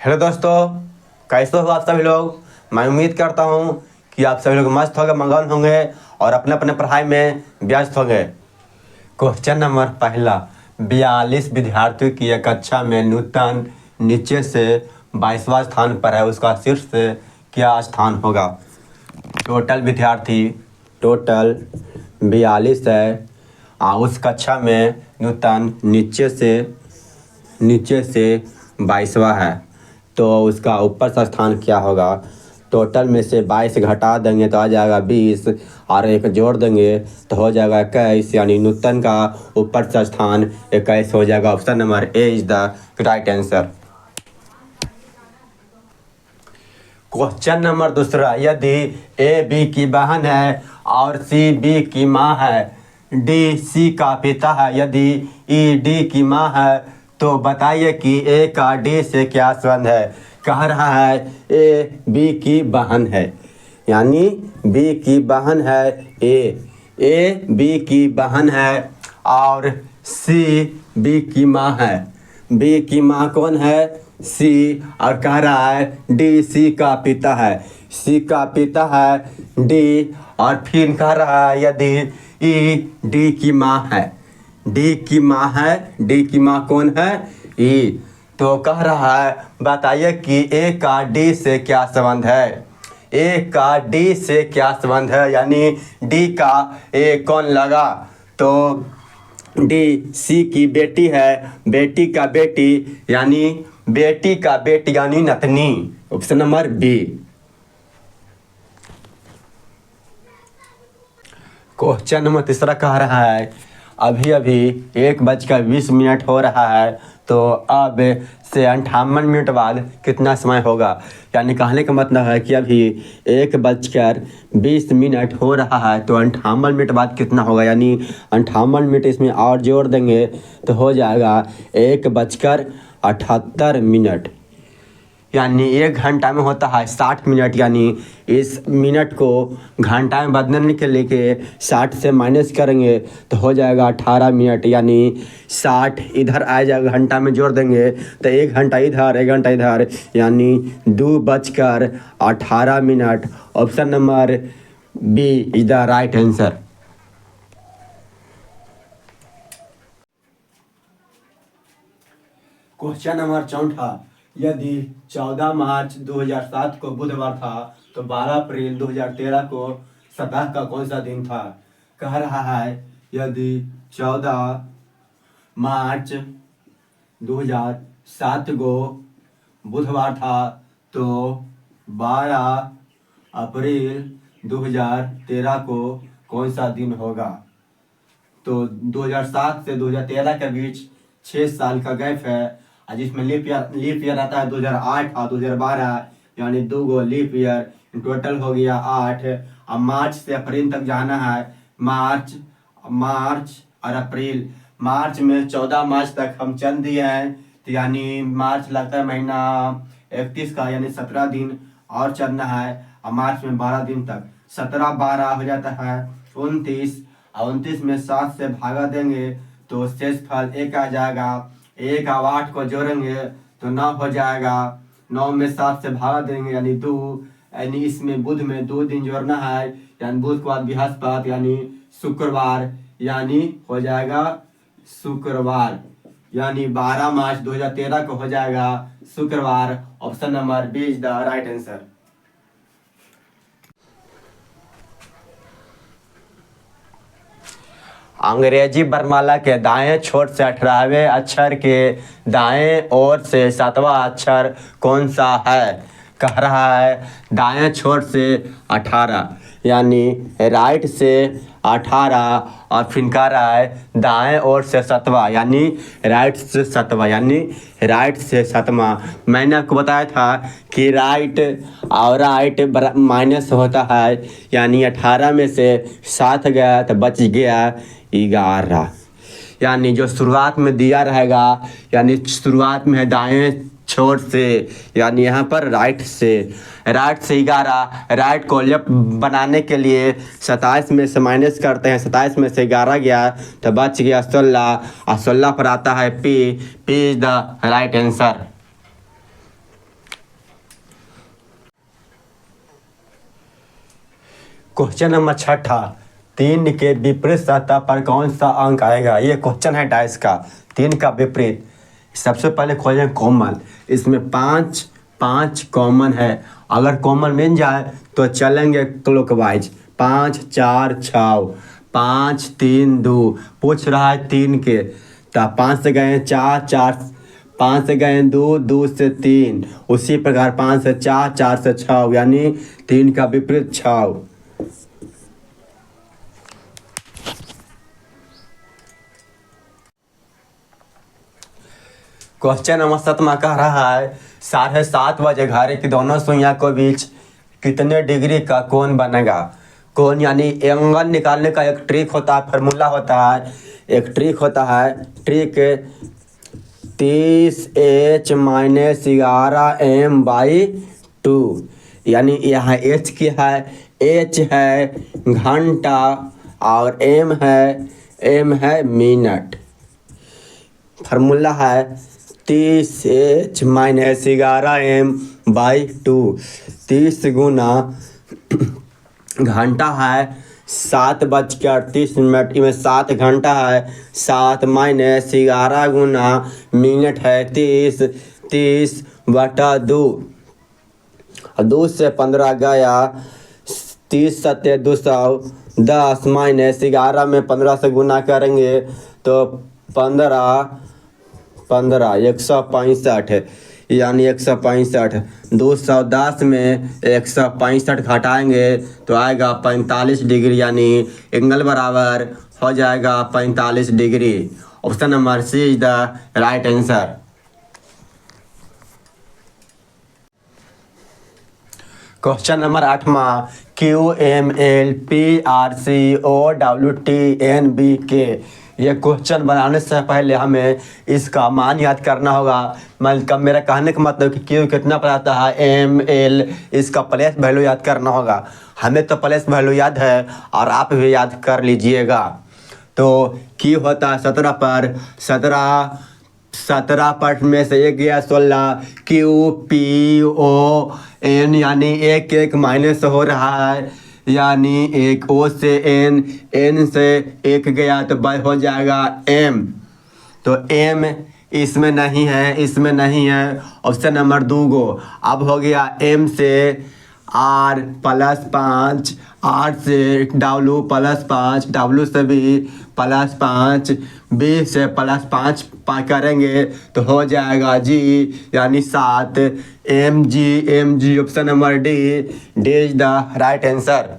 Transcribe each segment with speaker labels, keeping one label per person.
Speaker 1: Hello दोस्तों, कैसे हो आप सभी लोग। मैं उम्मीद करता हूँ कि आप सभी लोग मस्त होंगे, मगन होंगे और अपने अपने पढ़ाई में व्यस्त होंगे। क्वेश्चन नंबर पहला, 42 विद्यार्थियों की एक कक्षा में नूतन नीचे से 22वां स्थान पर है, उसका शीर्ष से क्या स्थान होगा। टोटल विद्यार्थी टोटल 42 है उस कक्षा में नूतन नीचे से 22वां है, तो उसका ऊपर का स्थान क्या होगा। टोटल में से 22 घटा देंगे तो आ जाएगा 20 और एक जोड़ देंगे तो हो जाएगा 21, यानी नूतन का ऊपर का स्थान 21 हो जाएगा। Option number A is the right answer. Question number दूसरा, यदि ए बी की बहन है और सी बी की माँ है, डी सी का पिता है, यदि ई डी की माँ है तो बताइए कि ए का डी से क्या संबंध है। कह रहा है ए बी की बहन है, यानी बी की बहन है ए बी की बहन है और सी बी की माँ है। बी की माँ कौन है? सी। और कह रहा है डी सी का पिता है, सी का पिता है डी। और फिर कह रहा है यदि ई डी की माँ है, डी की माँ है, डी की माँ कौन है? ई। तो कह रहा है बताइए कि ए का डी से क्या संबंध है। ए का डी से क्या संबंध है, यानी डी का ए कौन लगा। तो डी सी की बेटी है, बेटी का बेटी यानी बेटी का बेटी यानी नतनी। Option number B. Question number तीसरा कह रहा है अभी 1:20 हो रहा है, तो अब से 58 मिनट बाद कितना समय होगा। यानी कहने का मतलब है कि अभी 1:20 हो रहा है, तो 58 मिनट बाद कितना होगा। यानी 58 मिनट इसमें और जोड़ देंगे तो हो जाएगा 1:78, यानी 1 घंटा में होता है 60 मिनट। यानी इस मिनट को घंटा में बदलने के लिए 60 से माइनस करेंगे तो हो जाएगा 18 मिनट। यानी 60 इधर आ जाएगा, घंटा में जोड़ देंगे तो 1 घंटा इधर 1 घंटा इधर, यानी 2:18। Option number B is the right answer. Question number चौथा, यदि 14 मार्च 2007 को बुधवार था तो 12 अप्रैल 2013 को सप्ताह का कौन सा दिन था। कह रहा है यदि 14 मार्च 2007 को बुधवार था तो 12 अप्रैल 2013 को कौन सा दिन होगा। तो 2007 से 2013 के बीच 6 साल का गैप है, जिसमें लीप ईयर आता है 2008 और 2012, यानी 2 गो लीप ईयर, टोटल हो गया 8। अब मार्च से अप्रैल तक जाना है, मार्च और अप्रैल। मार्च में 14 मार्च तक हम चल दिए हैं, तो यानी मार्च लगता है महीना 31 का, यानी 17 दिन और चलना है। और मार्च में 12 दिन तक 17 12 हो जाता है 29, और 29 में 7 से भागा देंगे तो शेषफल 1 आ जाएगा। 1 और 8 को जोड़ेंगे तो 9 हो जाएगा। 9 में 7 से भागा देंगे यानी 2, यानी इसमें बुध में 2 दिन जोड़ना है, यानी बुध के बाद बृहस्पति यानी शुक्रवार, यानी हो जाएगा शुक्रवार, यानी 12 मार्च 2013 को हो जाएगा शुक्रवार। Option number B is the right answer. अंग्रेजी वर्णमाला के दाएं छोर से 18वें अक्षर के दाएं ओर से 7वां अक्षर कौन सा है। कह रहा है दाएं छोर से 18, यानी राइट से 18, और फिर कह रहा है दाएं ओर से 7वां, यानी राइट से 7वां, यानी राइट से 7वां। मैंने आपको बताया था कि राइट और राइट माइनस होता है, यानी 18 में से 7 गया तो बच गया 11, यानी जो शुरुआत में दिया रहेगा, यानी शुरुआत में है दाएं छोर से, यानी यहाँ पर राइट से 11। राइट को लेफ्ट बनाने के लिए 27 में से माइनस करते हैं, 27 में से 11 गया तो बच गया 16, और 16 पर आता है P is the right answer. Question number 6, 3 के विपरीत सतह पर कौन सा अंक आएगा। ये क्वेश्चन है डाइस का, 3 का विपरीत। सबसे पहले खोजें कॉमन, इसमें 5 5 कॉमन है। अगर कॉमन मिल जाए तो चलेंगे क्लॉकवाइज। 5 4 6, 5 3 2, पूछ रहा है 3 के, तो 5 से गए 4 4, 5 से गए 2 2 से 3, उसी प्रकार 5 से 4 4 से 6, यानी 3 का विपरीत 6। क्वेश्चन नंबर 7 कह रहा है 7:30 बजे घड़ी की दोनों सुइयां के बीच कितने डिग्री का कोण बनेगा। कोण यानी एंगल निकालने का एक ट्रिक होता है, फार्मूला होता है, एक ट्रिक होता है। ट्रिक 30h - 11m/2, यानी यहाँ h क्या है, h है घंटा और m है मिनट। फार्मूला है 30h - 11m/2। 30 गुना घंटा है 7:38, इसमें 7 घंटा है, 7 - 11 गुना मिनट है 30/2। 2 से 15 गया, 30 7 210, - 11 में 15 से गुना करेंगे तो 15 165, यानी 165। 210 में 165 घटाएंगे तो आएगा 45 डिग्री, यानी एंगल बराबर हो जाएगा 45 degree. Option number C is the right answer. Question number 8, QMLPRCOWTNBK। ये क्वेश्चन बनाने से पहले हमें इसका मान याद करना होगा। मतलब मेरा कहने का मतलब कि क्यू कितना पता है, ML, इसका प्लेस वैल्यू याद करना होगा। हमें तो प्लेस वैल्यू याद है और आप भी याद कर लीजिएगा। तो क्यू होता है 17 पर, 17 पर में से 1 गया 16, QPON, यानी 1 1 माइनस हो रहा है, यानी 1 O से N से 1 गया तो बाय हो जाएगा M। तो M इसमें नहीं है, इसमें नहीं है। ऑप्शन नंबर 2 गो। अब हो गया M से R +5, R से W +5, W से B +5, B से +5 करेंगे तो हो जाएगा G, यानी 7। MG option number D is the right answer.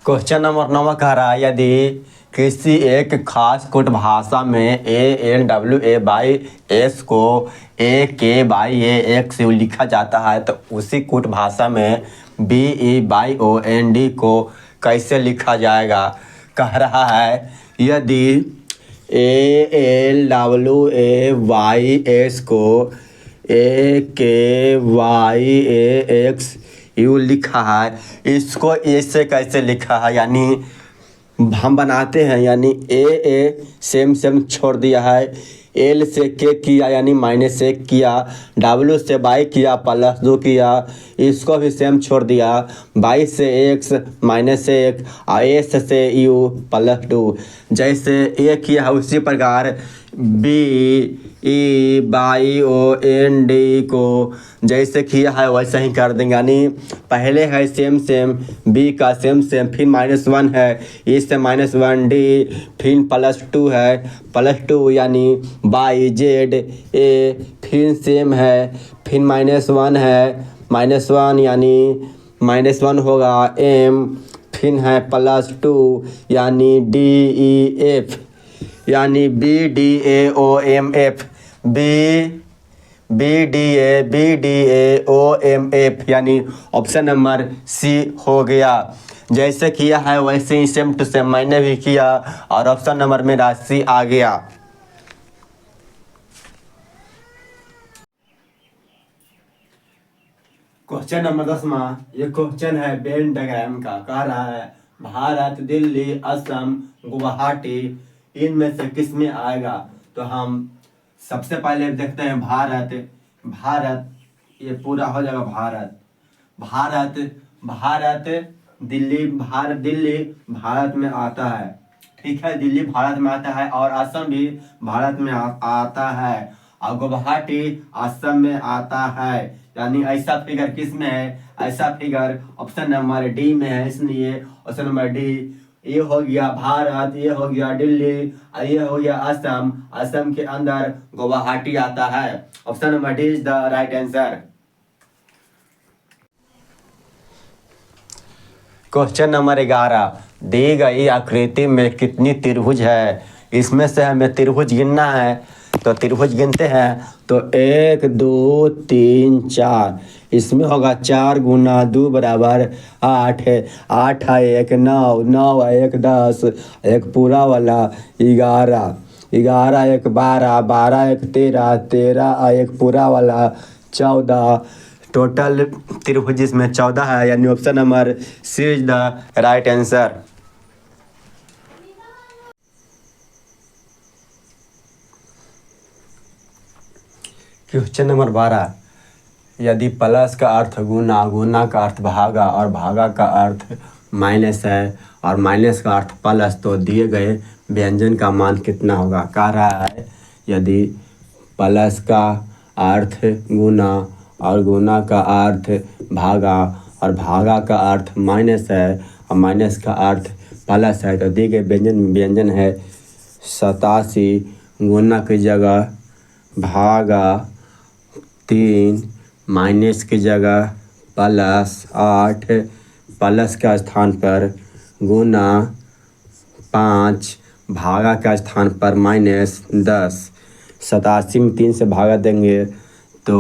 Speaker 1: Question number 9 कह रहा है यदि किसी एक खास कोड भाषा में ALWA/S को AK/AX लिखा जाता है तो उसी कोड भाषा में BE/OND को कैसे लिखा जाएगा। कह रहा है यदि ALWAYS को AKYAX लिखा है, इसको ऐसे कैसे लिखा है, यानी हम बनाते हैं, यानी ए सेम छोड़ दिया है, L से K किया यानी -1 किया, W से Y किया +2 किया, इसको भी सेम छोड़ दिया, Y से X -1 और S से U +2। जैसे A किया है उसी प्रकार BE/OND को जैसे किया है वैसे ही कर देंगे। यानी पहले है सेम B का सेम फिर -1 है, E से -1 D, फिर +2 है, +2 यानी YZA, फिर सेम है, फिर -1 है, -1 यानी -1 होगा M, फिर है +2 यानी DEF, यानी BDAOMF, BDAOMF, यानी ऑप्शन नंबर सी हो गया। जैसे किया है वैसे ही सेम टू सेम मैंने भी किया और ऑप्शन नंबर मेरा सी आ गया। क्वेश्चन नंबर 10, ये क्वेश्चन है वेन डायग्राम का। कह रहा है भारत, दिल्ली, असम, गुवाहाटी इनमें से किस में आएगा। तो हम सबसे पहले देखते हैं भारत, भारत, ये पूरा हो जाएगा भारत। भारत, भारत, दिल्ली, दिल्ली भारत में आता है। ठीक है, दिल्ली भारत में आता है और असम भी भारत में आता है और गुवाहाटी असम में आता है। यानी ऐसा फिगर किस में है? ऐसा फिगर ऑप्शन नंबर डी में है, इसलिए ऑप्शन नंबर डी। ये हो गया भारत, ये हो गया दिल्ली, ये हो गया असम। असम के अंदर गुवाहाटी आता है। Option number D is the right answer. Question number 11, दी गई आकृति में कितनी त्रिभुज है? इसमें से हमें त्रिभुज गिनना है, तो त्रिभुज गिनते हैं। तो 1 2 3 4, इसमें होगा 4 गुना 2 बराबर 8 है। 8 है 1 9, 9 है 1 10, एक पूरा वाला 11, 11 1 12, 12 1 13, 13 एक पूरा वाला 14। टोटल त्रिभुज इसमें 14 है, यानी option number C is the right answer. Question number 12, यदि प्लस का अर्थ गुना, गुना का अर्थ भागा और भागा का अर्थ माइनस है और माइनस का अर्थ प्लस, तो दिए गए व्यंजन का मान कितना होगा? कह रहा है यदि प्लस का अर्थ गुना और गुना का अर्थ भागा और भागा का अर्थ माइनस है और माइनस का अर्थ प्लस है, तो दिए गए व्यंजन है 87, गुना की जगह भागा 3, माइनस की जगह प्लस 8, प्लस का स्थान पर गुना 5, भागा का स्थान पर -10। 87 में 3 से भागा देंगे तो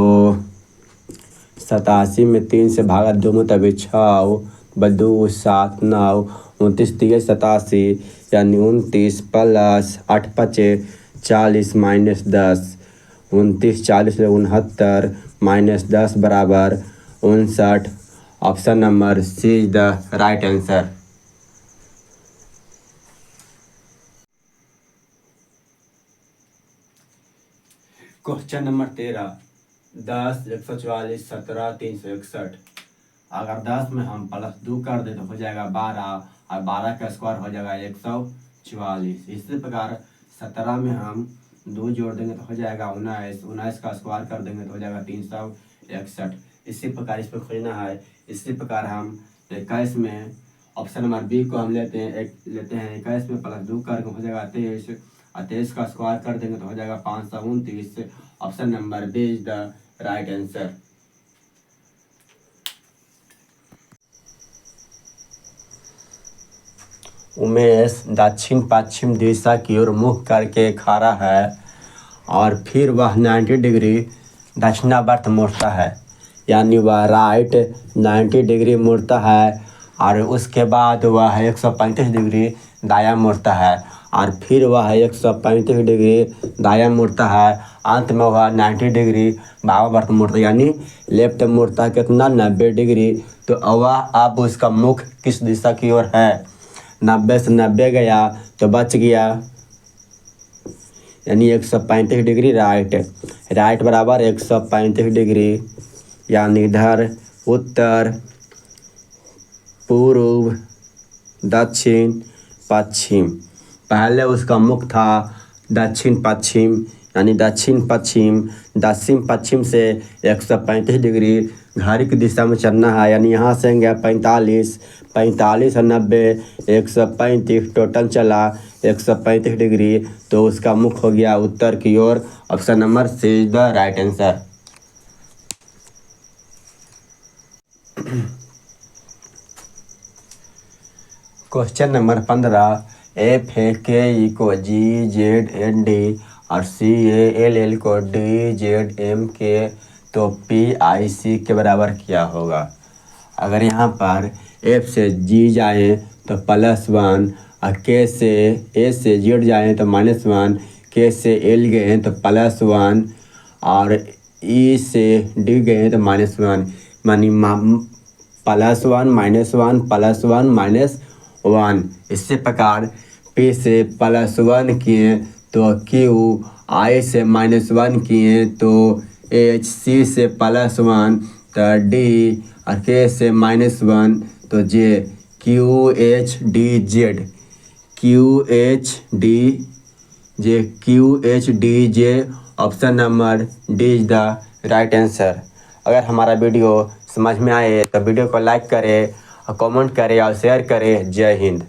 Speaker 1: 87 में 3 से भागा 2 में तभी 6 2 7 9, 29 3 87, यानी 29 प्लस 8 5 40 -10, 29 40 69 -10 बराबर 59। Option number C is the right answer. Question number 13, 10 144 17 361। अगर 10 में हम +2 कर दें तो हो जाएगा 12 और 12 का स्क्वायर हो जाएगा 144। इसी प्रकार 17 में हम 2 जोड़ देंगे तो हो जाएगा 19, 19 का स्क्वायर कर देंगे तो हो जाएगा 361। इसी प्रकार इस पर खोजना है। इसी प्रकार हम 21 में ऑप्शन नंबर बी को हम लेते हैं 21 में +2 करके हो जाएगा 23 और 23 का स्क्वायर कर देंगे तो हो जाएगा 529। Option number B is the right answer. Umesh दक्षिण पश्चिम दिशा की ओर मुख करके खड़ा है और फिर वह 90 डिग्री दक्षिणावर्त मुड़ता है, यानी वह राइट 90 डिग्री मुड़ता है और उसके बाद वह 135 डिग्री दायां मुड़ता है और फिर वह 135 डिग्री दायां मुड़ता है। अंत में वह 90 डिग्री वामावर्त मुड़ता है, यानी लेफ्ट मुड़ता है कितना? 90 डिग्री। तो वह अब उसका मुख किस दिशा की ओर है? 90 से 90 गया तो बच गया, यानी 135 डिग्री राइट। राइट बराबर 135 डिग्री, यानी इधर उत्तर पूर्व दक्षिण पश्चिम। पहले उसका मुख था दक्षिण पश्चिम, यानी दक्षिण पश्चिम। दक्षिण पश्चिम से 135 डिग्री घड़ी की दिशा में चलना है, यानी यहाँ से गया 45, 45 और 90 135, टोटल चला 135 डिग्री। तो उसका मुख हो गया उत्तर की ओर। Option number C is the right answer. Question number 15, F A K E को जी जेड एन डी और सी ए एल एल को डी जेड एम के, तो पी आई सी के बराबर क्या होगा? अगर यहाँ पर एफ से जी जाए तो +1 और के से ए से जेड जाए तो -1, के से एल गए तो +1 और ई से डी गए तो -1, मानी +1 -1 +1 -1। इसी प्रकार P से +1 किए तो Q, I से -1 किए तो एच, सी से +1 तो डी और के से -1 तो J, Q H D Z, QHDJ option number D is the right answer. अगर हमारा वीडियो समझ में आए तो वीडियो को लाइक करें और कमेंट करें और शेयर करें। जय हिंद।